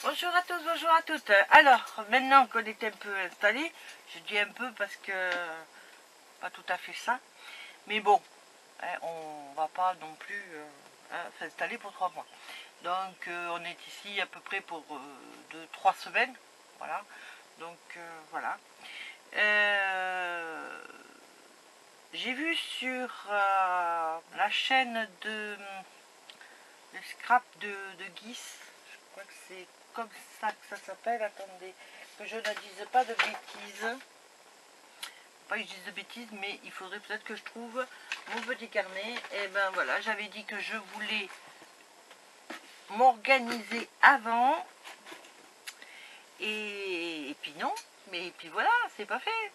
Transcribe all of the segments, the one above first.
Bonjour à tous, bonjour à toutes. Alors, maintenant qu'on est un peu installé, je dis un peu parce que pas tout à fait ça, mais bon, hein, on va pas non plus s'installer pour 3 mois. Donc, on est ici à peu près pour 2-3 semaines, voilà. Donc, voilà. J'ai vu sur la chaîne de scrap de Guis, je crois que c'est comme ça que ça s'appelle, attendez, que je ne dise pas de bêtises, pas que je dise de bêtises, mais il faudrait peut-être que je trouve mon petit carnet. Et ben voilà, j'avais dit que je voulais m'organiser avant, et puis non, mais puis voilà, c'est pas fait.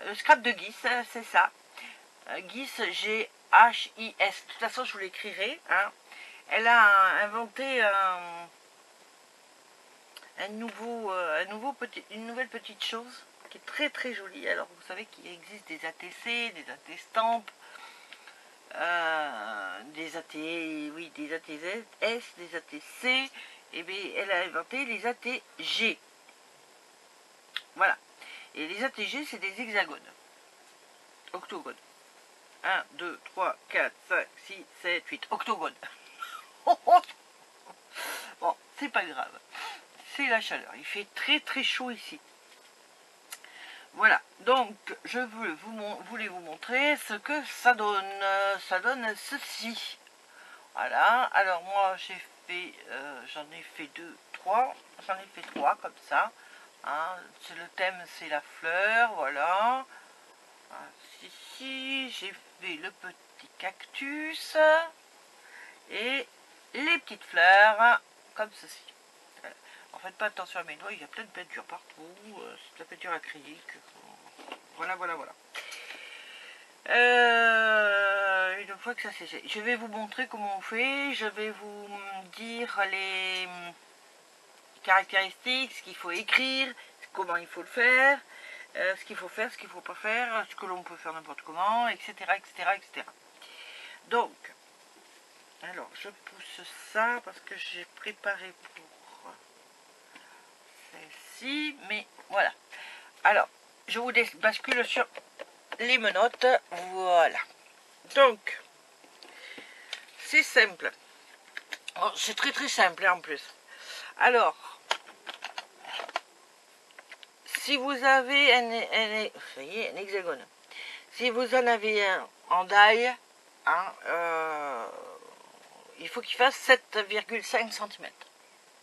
Le scrap de Guis, c'est ça, Guis, G-H-I-S, de toute façon je vous l'écrirai, hein. Elle a inventé une nouvelle petite chose qui est très très jolie. Alors vous savez qu'il existe des ATC, des AT-Stamp, des AT, oui, des ATS, des ATC, et bien elle a inventé les ATG. Voilà. Et les ATG, c'est des hexagones, octogones. 1, 2, 3, 4, 5, 6, 7, 8, octogones. Bon, c'est pas grave. C'est la chaleur. Il fait très très chaud ici. Voilà, donc je voulais vous montrer ce que ça donne. Ça donne ceci. Voilà, alors moi j'ai fait, j'en ai fait 2, 3. J'en ai fait 3 comme ça. Hein. Le thème c'est la fleur, voilà. Ici j'ai fait le petit cactus et les petites fleurs comme ceci. En faites pas attention à mes doigts, il y a plein de peinture partout, c'est de la peinture acrylique. Voilà, voilà, voilà. Une fois que ça c'est fait, je vais vous montrer comment on fait, je vais vous dire les caractéristiques, ce qu'il faut écrire, comment il faut le faire, ce qu'il faut faire, ce qu'il ne faut pas faire, ce que l'on peut faire n'importe comment, etc., etc., etc. Donc, alors je pousse ça parce que j'ai préparé pour celle-ci, mais voilà. Alors, je vous bascule sur les menottes, voilà. Donc, c'est simple. Oh, c'est très très simple hein, en plus. Alors, si vous avez un hexagone, si vous en avez un en die, hein, il faut qu'il fasse 7,5 cm.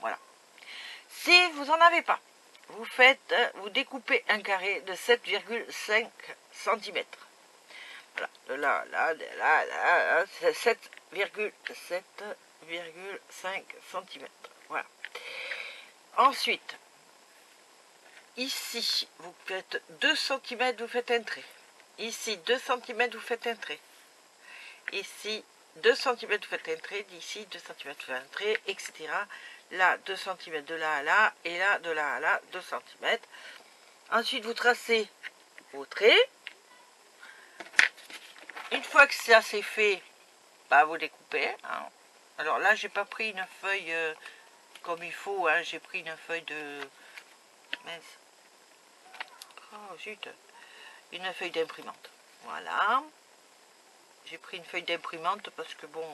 Voilà. Si vous n'en avez pas, vous découpez un carré de 7,5 cm. Voilà, de là, là, c'est 7,5 cm. Voilà. Ensuite, ici, vous faites 2 cm, vous faites un trait. Ici, 2 cm, vous faites un trait. Ici, 2 cm, vous faites un trait. D'ici, 2 cm, vous faites un trait, etc. Là, 2 cm de là à là. Et là, de là à là, 2 cm. Ensuite, vous tracez vos traits. Une fois que ça c'est fait, bah, vous découpez. Hein. Alors là, j'ai pas pris une feuille comme il faut. Hein. J'ai pris une feuille de... Mince. Oh, zut. Une feuille d'imprimante. Voilà. J'ai pris une feuille d'imprimante parce que bon...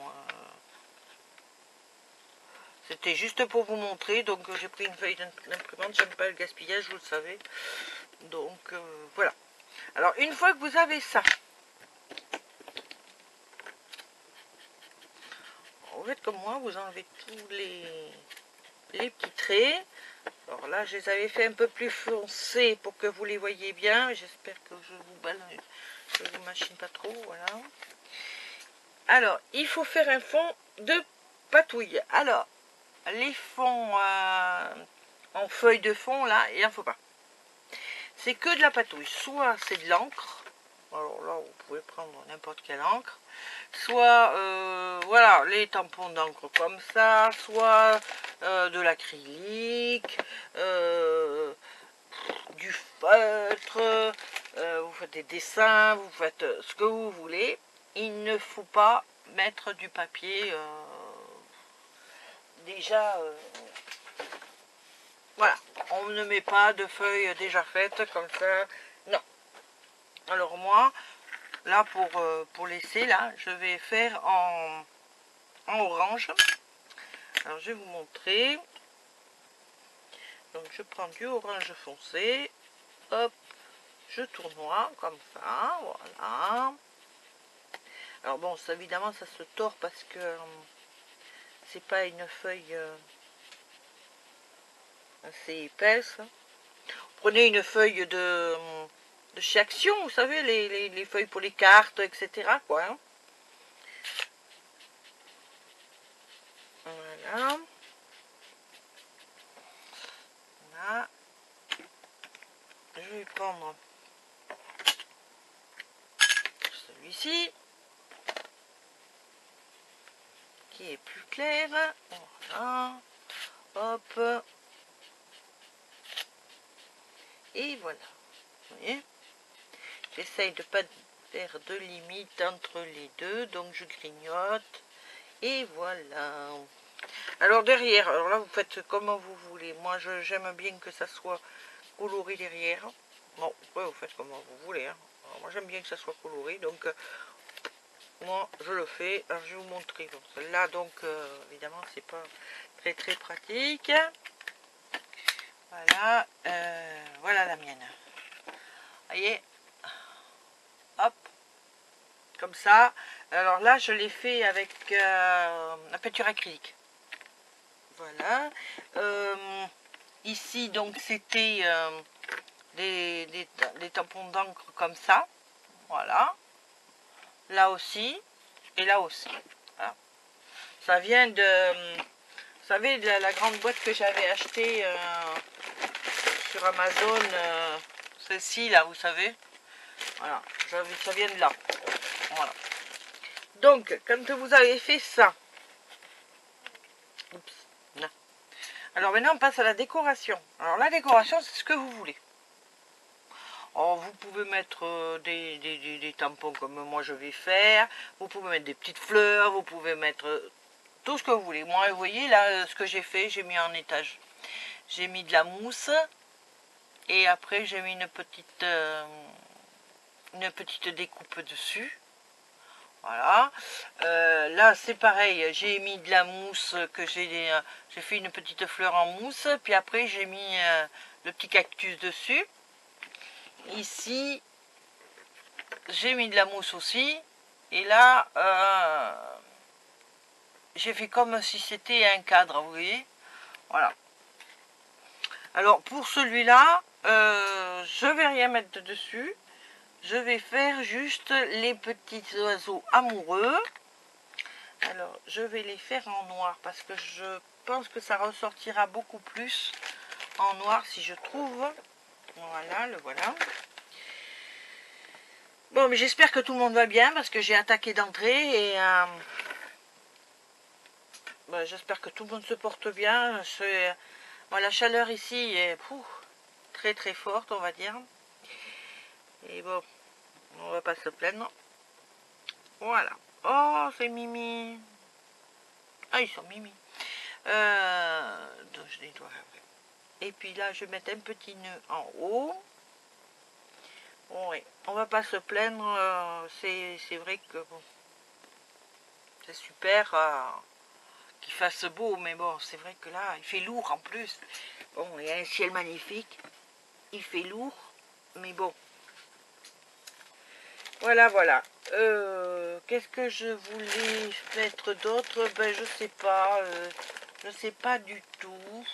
c'était juste pour vous montrer. Donc j'ai pris une feuille d'imprimante. J'aime pas le gaspillage, vous le savez. Donc voilà. Alors une fois que vous avez ça... Vous faites comme moi, vous enlevez tous les petits traits. Alors là, je les avais fait un peu plus foncés pour que vous les voyez bien. J'espère que je vous machine pas trop, voilà. Alors, il faut faire un fond de patouille. Alors, les fonds en feuille de fond, là, il n'en faut pas. C'est que de la patouille. Soit c'est de l'encre. Alors là, vous pouvez prendre n'importe quelle encre. Soit, voilà, les tampons d'encre comme ça. Soit de l'acrylique. Du feutre. Vous faites des dessins. Vous faites ce que vous voulez. Il ne faut pas mettre du papier déjà, voilà, on ne met pas de feuilles déjà faites comme ça, non. Alors moi, là pour laisser, là, je vais faire en orange. Alors je vais vous montrer. Donc je prends du orange foncé, hop, je tournoie comme ça, voilà. Alors bon, ça, évidemment ça se tord parce que c'est pas une feuille assez épaisse. Prenez une feuille de chez Action, vous savez, les feuilles pour les cartes, etc. quoi. Hein. Voilà. Là. Je vais prendre celui-ci, qui est plus clair. Voilà. Hop. Et voilà. Vous voyez, j'essaye de ne pas faire de limite entre les deux, donc je grignote. Et voilà. Alors derrière, alors là vous faites comme vous voulez. Moi j'aime bien que ça soit coloré derrière. Bon, après vous faites comme vous voulez. Hein. Alors, moi j'aime bien que ça soit coloré, donc moi je le fais. Alors je vais vous montrer. Bon, celle-là donc évidemment c'est pas très pratique. Voilà, voilà la mienne. Voyez, hop, comme ça. Alors là je l'ai fait avec la peinture acrylique. Voilà. Ici donc c'était des tampons d'encre comme ça. Voilà. Là aussi. Et là aussi. Voilà. Ça vient de... Vous savez, de la grande boîte que j'avais achetée sur Amazon. Celle-ci, là, vous savez. Voilà. Ça vient de là. Voilà. Donc, quand vous avez fait ça... Oups. Non. Alors maintenant, on passe à la décoration. Alors la décoration, c'est ce que vous voulez. Oh, vous pouvez mettre des tampons comme moi je vais faire. Vous pouvez mettre des petites fleurs. Vous pouvez mettre tout ce que vous voulez. Moi, vous voyez, là, ce que j'ai fait, j'ai mis en étage. J'ai mis de la mousse. Et après, j'ai mis une petite découpe dessus. Voilà. Là, c'est pareil. J'ai mis de la mousse que j'ai fait une petite fleur en mousse. Puis après, j'ai mis le petit cactus dessus. Ici, j'ai mis de la mousse aussi. Et là, j'ai fait comme si c'était un cadre, vous voyez. Voilà. Alors, pour celui-là, je vais rien mettre dessus. Je vais faire juste les petits oiseaux amoureux. Alors, je vais les faire en noir parce que je pense que ça ressortira beaucoup plus en noir si je trouve. Voilà, le voilà. Bon, mais j'espère que tout le monde va bien parce que j'ai attaqué d'entrée et ben, j'espère que tout le monde se porte bien. Bon, la chaleur ici est très forte, on va dire. Et bon, on va pas se plaindre. Voilà. Oh, c'est Mimi. Ah, ils sont Mimi. Donc je nettoie après. Et puis là, je vais mettre un petit nœud en haut. Oui, on va pas se plaindre. C'est vrai que bon, c'est super qu'il fasse beau, mais bon, c'est vrai que là, il fait lourd en plus. Bon, il y a un ciel magnifique. Il fait lourd, mais bon. Voilà, voilà. Qu'est-ce que je voulais mettre d'autre? Ben, je sais pas. Je sais pas du tout.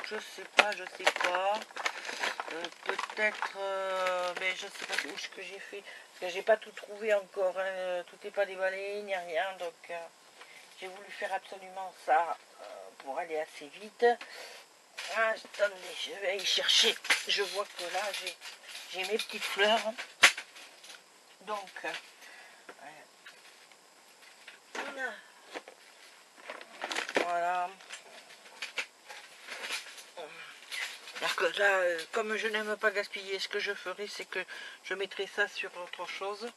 Je sais pas. Peut-être, mais je sais pas où ce que j'ai fait. Parce que j'ai pas tout trouvé encore. Hein. Tout n'est pas déballé, ni rien. Donc, j'ai voulu faire absolument ça pour aller assez vite. Ah, attendez, je vais aller chercher. Je vois que là, j'ai mes petites fleurs. Donc, voilà. Alors que là, comme je n'aime pas gaspiller, ce que je ferai, c'est que je mettrai ça sur autre chose.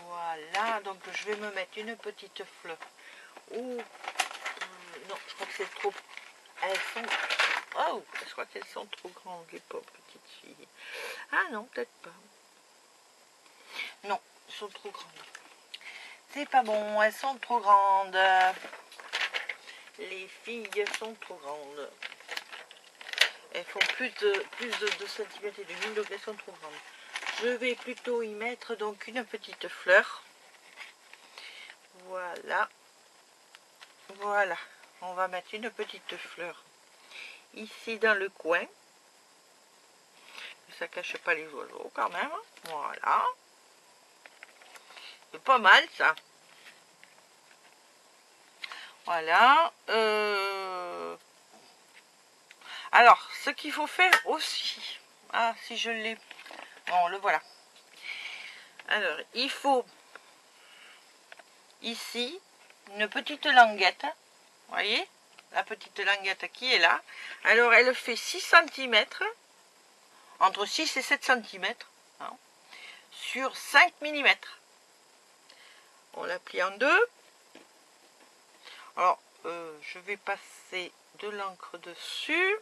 Voilà, donc je vais me mettre une petite fleur ou je crois qu'elles sont trop grandes, les pauvres petites filles. Ah non, peut-être pas. Non, elles sont trop grandes. C'est pas bon, elles sont trop grandes. Les filles sont trop grandes. Elles font plus de 2 cm et demi, donc elles sont trop grandes. Je vais plutôt y mettre donc une petite fleur. Voilà. Voilà. On va mettre une petite fleur ici dans le coin. Ça cache pas les oiseaux quand même. Voilà. C'est pas mal ça. Voilà. Alors, ce qu'il faut faire aussi. Ah, si je l'ai. Bon, le voilà. Alors, il faut ici une petite languette. Vous voyez? La petite languette qui est là. Alors, elle fait 6 cm. Entre 6 et 7 cm. Hein, sur 5 mm. On la plie en deux. Alors, je vais passer de l'encre dessus.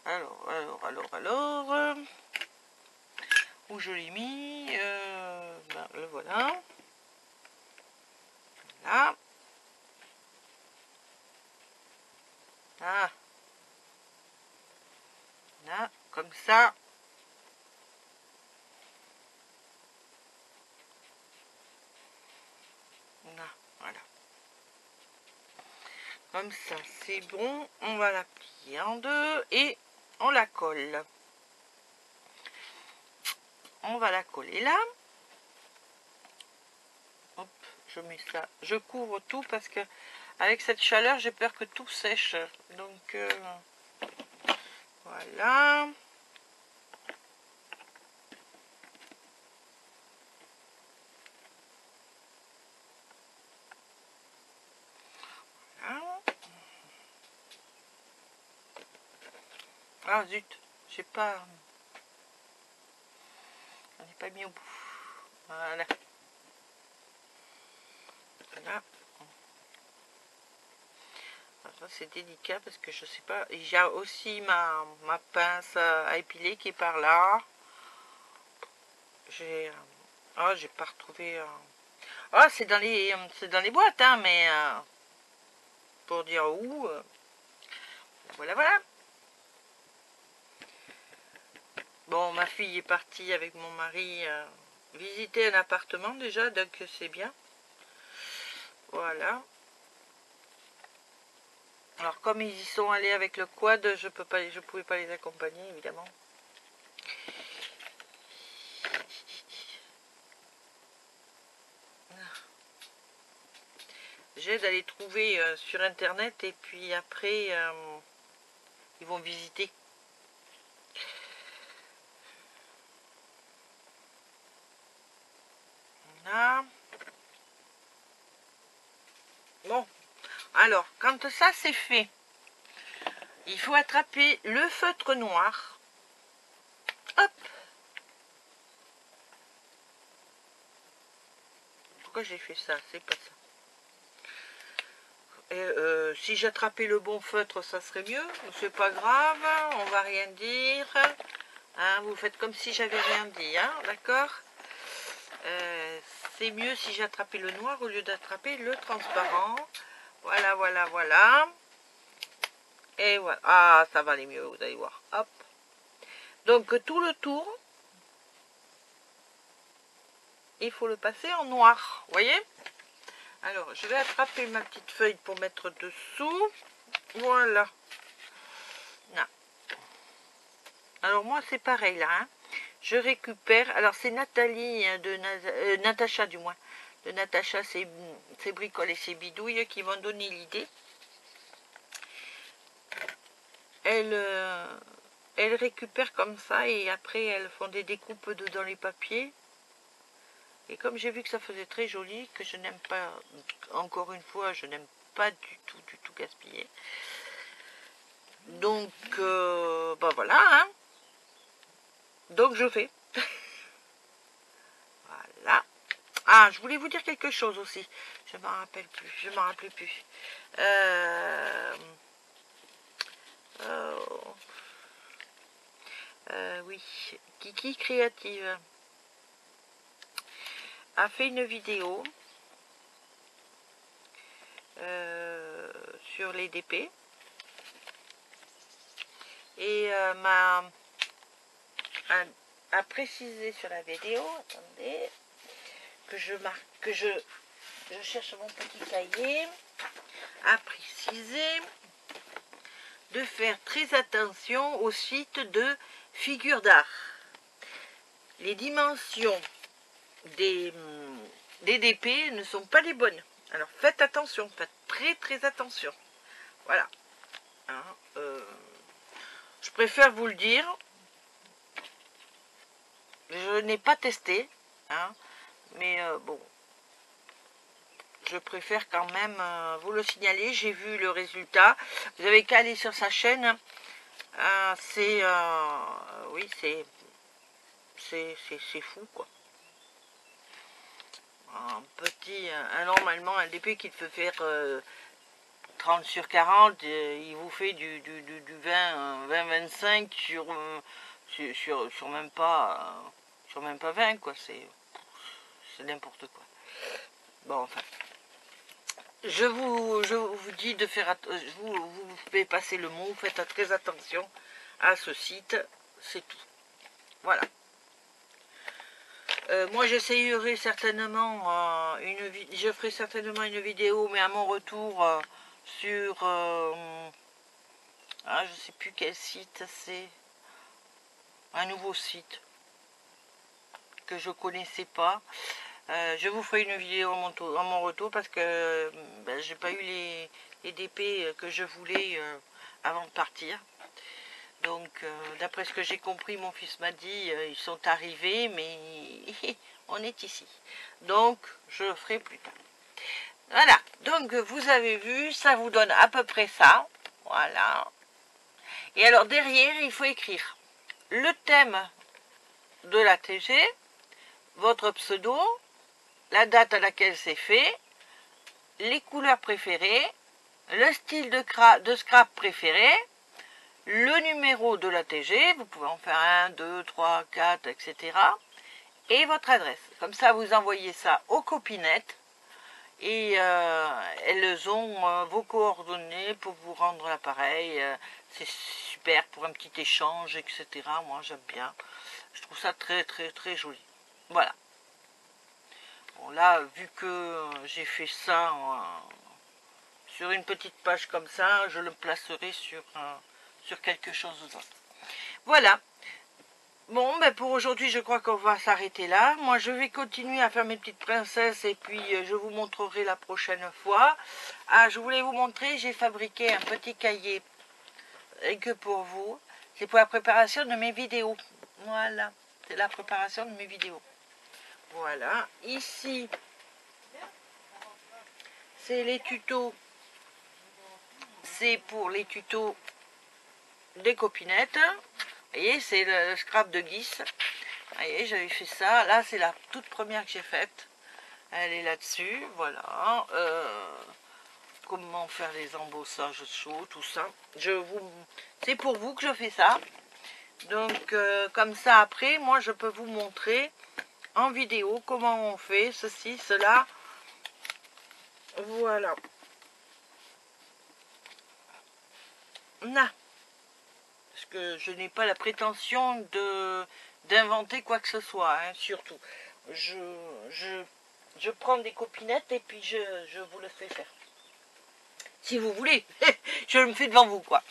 Alors, où je l'ai mis, ben, le voilà. Là. Ah. Là, comme ça. Là, voilà. Comme ça, c'est bon. On va la plier en deux et on la colle. On va la coller là. Hop, je mets ça. Je couvre tout parce que avec cette chaleur, j'ai peur que tout sèche. Donc, voilà. Ah zut, j'ai pas... On n'est pas mis au bout. Voilà. Voilà. Ça c'est délicat parce que je sais pas. Il y a aussi ma pince à épiler qui est par là. J'ai... Oh, j'ai pas retrouvé... Oh, c'est dans les boîtes, hein, mais... pour dire où... Voilà, voilà. Bon, ma fille est partie avec mon mari visiter un appartement déjà, donc c'est bien. Voilà. Alors comme ils y sont allés avec le quad, je pouvais pas les accompagner évidemment. J'aide à les trouver sur internet et puis après ils vont visiter. Voilà. Bon, alors quand ça c'est fait, il faut attraper le feutre noir. Hop. Pourquoi j'ai fait ça? C'est pas ça. Et, si j'attrapais le bon feutre, ça serait mieux. C'est pas grave, on va rien dire. Hein, vous faites comme si j'avais rien dit, hein, d'accord? C'est mieux si j'attrapais le noir au lieu d'attraper le transparent. Voilà, voilà, voilà. Et voilà. Ah, ça va aller mieux, vous allez voir. Hop. Donc, tout le tour, il faut le passer en noir. Vous voyez? Alors, je vais attraper ma petite feuille pour mettre dessous. Voilà. Non. Alors, moi, c'est pareil, là. Hein. Je récupère... Alors, c'est Nathalie, de Natacha, du moins. De Natacha, c'est bricoles et ses bidouilles qui m'ont donné l'idée. Elles récupèrent comme ça et après, elles font des découpes dans les papiers. Et comme j'ai vu que ça faisait très joli, que je n'aime pas, encore une fois, je n'aime pas du tout gaspiller. Donc, bah voilà, hein. Donc je fais. Voilà. Ah, je voulais vous dire quelque chose aussi. Je m'en rappelle plus. Je m'en rappelle plus. Oh, oui. Kiki Créative a fait une vidéo sur les DP et a précisé sur la vidéo, attendez, que je marque, que je cherche mon petit cahier, a précisé de faire très attention au site de figures d'art. Les dimensions des DP ne sont pas les bonnes. Alors faites attention, faites très attention. Voilà. Hein, je préfère vous le dire. Je n'ai pas testé, hein, mais bon, je préfère quand même vous le signaler. J'ai vu le résultat. Vous avez qu'à aller sur sa chaîne. Oui, c'est fou, quoi. Normalement, un DP qui peut faire 30 sur 40, il vous fait du 20-25 sur même pas 20, quoi. C'est n'importe quoi. Bon, enfin, je vous dis de faire, vous pouvez passer le mot, faites très attention à ce site, c'est tout. Voilà. Moi j'essayerai certainement je ferai certainement une vidéo, mais à mon retour sur je sais plus quel site c'est, un nouveau site que je connaissais pas. Je vous ferai une vidéo à mon retour parce que ben, j'ai pas eu les DP que je voulais avant de partir. Donc d'après ce que j'ai compris, mon fils m'a dit ils sont arrivés, mais on est ici. Donc je le ferai plus tard. Voilà, donc vous avez vu, ça vous donne à peu près ça. Voilà. Et alors derrière, il faut écrire le thème de la TG, votre pseudo, la date à laquelle c'est fait, les couleurs préférées, le style de scrap préféré, le numéro de la TG, vous pouvez en faire 1, 2, 3, 4, etc. Et votre adresse. Comme ça, vous envoyez ça aux copinettes et elles ont vos coordonnées pour vous rendre l'appareil. C'est super pour un petit échange, etc. Moi, j'aime bien. Je trouve ça très joli. Voilà. Bon, là, vu que j'ai fait ça sur une petite page comme ça, je le placerai sur quelque chose d'autre. Voilà. Bon, ben pour aujourd'hui, je crois qu'on va s'arrêter là. Moi, je vais continuer à faire mes petites princesses et puis je vous montrerai la prochaine fois. Ah, je voulais vous montrer, j'ai fabriqué un petit cahier et que pour vous. C'est pour la préparation de mes vidéos. Voilà, c'est la préparation de mes vidéos. Voilà, ici, c'est les tutos. C'est pour les tutos des copinettes. Vous voyez, c'est le scrap de Guis. Vous voyez, j'avais fait ça. Là, c'est la toute première que j'ai faite. Elle est là-dessus. Voilà. Comment faire les embossages chauds, tout ça. C'est pour vous que je fais ça. Donc, comme ça, après, moi, je peux vous montrer en vidéo comment on fait ceci, cela. Voilà. Là. Parce que je n'ai pas la prétention d'inventer quoi que ce soit, hein, surtout. Je prends des copinettes et puis je vous le fais faire. Si vous voulez, je le fais devant vous, quoi.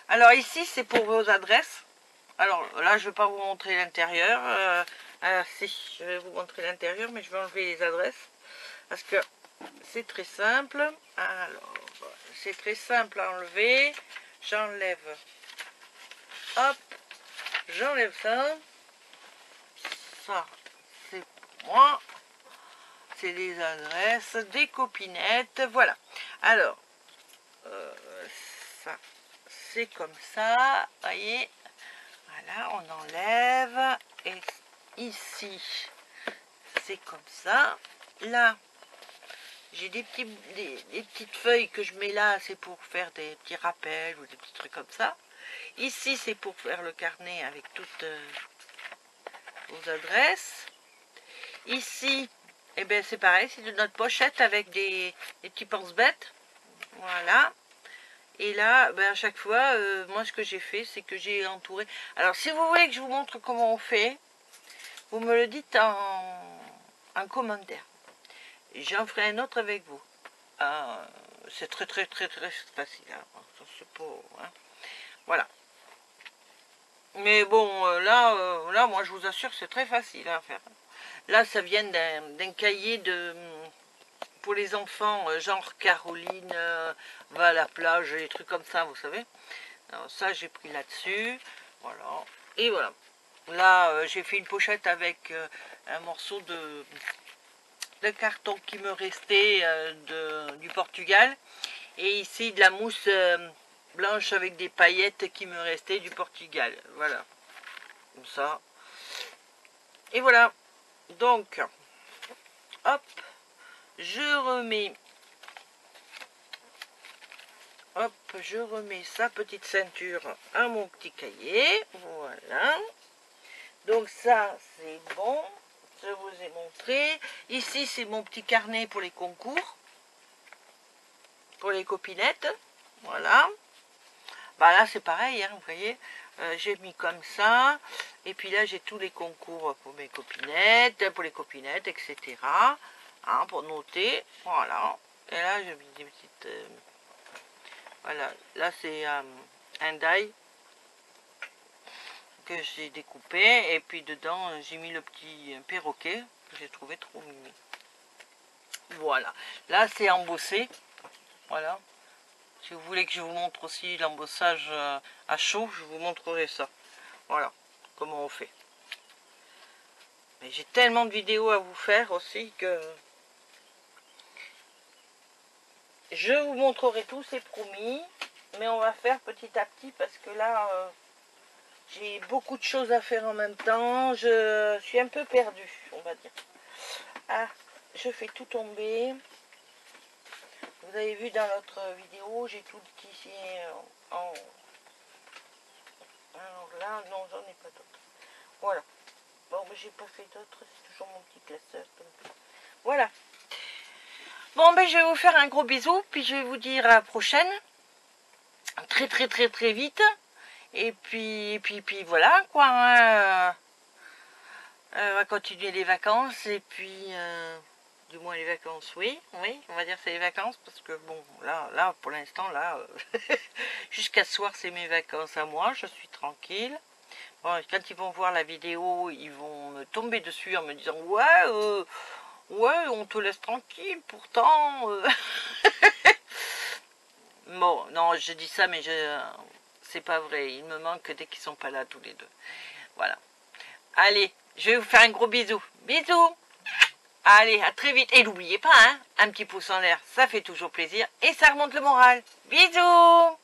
Alors ici, c'est pour vos adresses. Alors là, je ne vais pas vous montrer l'intérieur. Si, je vais vous montrer l'intérieur, mais je vais enlever les adresses. Parce que c'est très simple. Alors, c'est très simple à enlever. J'enlève. Hop, j'enlève ça. Ça, c'est pour moi. C'est les adresses des copinettes. Voilà. Alors, ça, c'est comme ça. Voyez. Voilà, on enlève. Et ici, c'est comme ça. là, j'ai des petites feuilles que je mets là, c'est pour faire des petits rappels ou des petits trucs comme ça. Ici, c'est pour faire le carnet avec toutes vos adresses. Ici, eh ben, c'est pareil, c'est de notre pochette avec des petits pense-bêtes. Voilà. Et là, ben, à chaque fois, moi, ce que j'ai fait, c'est que j'ai entouré. Alors, si vous voulez que je vous montre comment on fait, vous me le dites en commentaire. J'en ferai un autre avec vous. C'est très facile. Hein. Pas, hein. Voilà. Mais bon, là, moi, je vous assure, c'est très facile à faire. Là, ça vient d'un cahier pour les enfants, genre Caroline va à la plage, des trucs comme ça, vous savez. Alors ça, j'ai pris là-dessus. Voilà. Et voilà. Là, j'ai fait une pochette avec un morceau de carton qui me restait du Portugal. Et ici, de la mousse blanche avec des paillettes qui me restait du Portugal. Voilà. Comme ça. Et voilà. Donc, hop. Je remets sa petite ceinture à mon petit cahier. Voilà. Donc ça, c'est bon. Je vous ai montré. Ici, c'est mon petit carnet pour les concours. Pour les copinettes. Voilà. Bah là, c'est pareil, hein, vous voyez. J'ai mis comme ça. Et puis là, j'ai tous les concours pour mes copinettes, etc. Hein, pour noter. Voilà. Et là, j'ai mis des petites... voilà. Là, c'est un die que j'ai découpé. Et puis dedans, j'ai mis le petit perroquet que j'ai trouvé trop mignon. Voilà. Là, c'est embossé. Voilà. Si vous voulez que je vous montre aussi l'embossage à chaud, je vous montrerai ça. Voilà, comment on fait. Mais j'ai tellement de vidéos à vous faire aussi que je vous montrerai tout, c'est promis. Mais on va faire petit à petit parce que là, j'ai beaucoup de choses à faire en même temps. Je suis un peu perdue, on va dire. Ah, je fais tout tomber. Vous avez vu dans l'autre vidéo, j'ai tout ici en... Alors là, non, j'en ai pas d'autres. Voilà. Bon, mais j'ai pas fait d'autres, c'est toujours mon petit classeur. Voilà. Bon, ben je vais vous faire un gros bisou, puis je vais vous dire à la prochaine. Très vite. Et puis voilà, quoi. Hein. On va continuer les vacances, et puis... du moins les vacances, oui, on va dire c'est les vacances, parce que bon, là pour l'instant, là, jusqu'à ce soir, c'est mes vacances à moi, je suis tranquille. Bon, quand ils vont voir la vidéo, ils vont me tomber dessus en me disant, ouais, on te laisse tranquille, pourtant. Bon, non, je dis ça, mais c'est pas vrai, il me manque dès qu'ils sont pas là, tous les deux. Voilà. Allez, je vais vous faire un gros bisou. Bisous. Allez, à très vite. Et n'oubliez pas, hein, un petit pouce en l'air, ça fait toujours plaisir et ça remonte le moral. Bisous!